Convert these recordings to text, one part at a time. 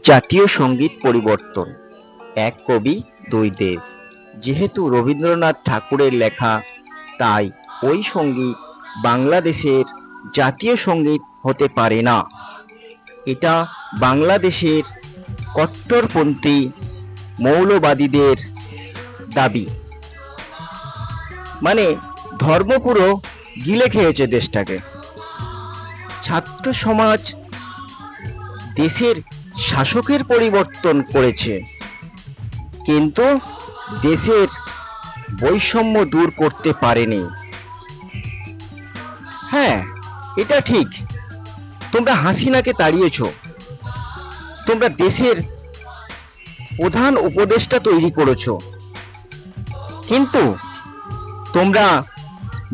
জাতীয় সঙ্গীত পরিবর্তন, এক কবি দুই দেশ। যেহেতু রবীন্দ্রনাথ ঠাকুরের লেখা, তাই ওই সঙ্গীত বাংলাদেশের জাতীয় সঙ্গীত হতে পারে না। এটা বাংলাদেশের কট্টরপন্থী মৌলবাদীদের দাবি। মানে ধর্ম পুরো গিলে খেয়েছে দেশটাকে। ছাত্র সমাজ দেশের শাসকের পরিবর্তন করেছে, কিন্তু দেশের বৈষম্য দূর করতে পারেনি। হ্যাঁ, এটা ঠিক। তোমরা হাসিনাকে তাড়িয়েছ, তোমরা দেশের প্রধান উপদেষ্টা তৈরি করেছ, কিন্তু তোমরা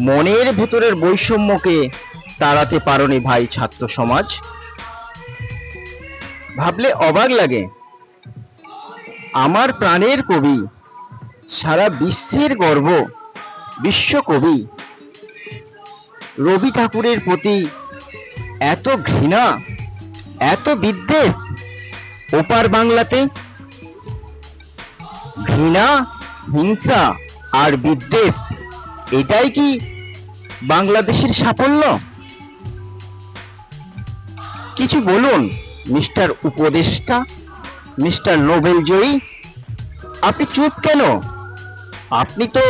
মনের ভেতরের বৈষম্যকে তাড়াতে পারোনি ভাই ছাত্র সমাজ। ভাবলে অবাক লাগে, আমার প্রাণের কবি, সারা বিশ্বের গর্ব, বিশ্বকবি রবি ঠাকুরের প্রতি এত ঘৃণা, এত বিদ্বেষ। ওপার বাংলাতে ঘৃণা, হিংসা আর বিদ্বেষ, এটাই কি বাংলাদেশের সাফল্য? কিছু বলুন মিস্টার উপদেষ্টা, মিস্টার নোবেল জয়ী। আপনি চুপ কেন? আপনি তো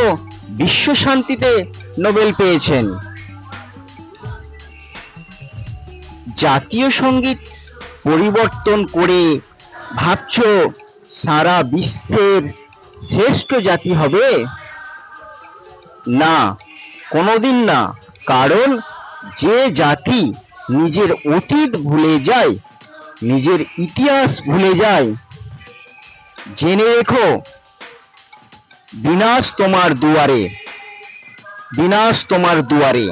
বিশ্ব শান্তিতে নোবেল পেয়েছেন। জাতীয় সঙ্গীত পরিবর্তন করে ভাবছো সারা বিশ্বের শ্রেষ্ঠ জাতি হবে? না, কোনোদিন না। কারণ যে জাতি নিজের অতীত ভুলে যায়, নিজের ইতিহাস ভুলে যায়, জেনে রেখো বিনাশ তোমার দুয়ারে, বিনাশ তোমার দুয়ারে।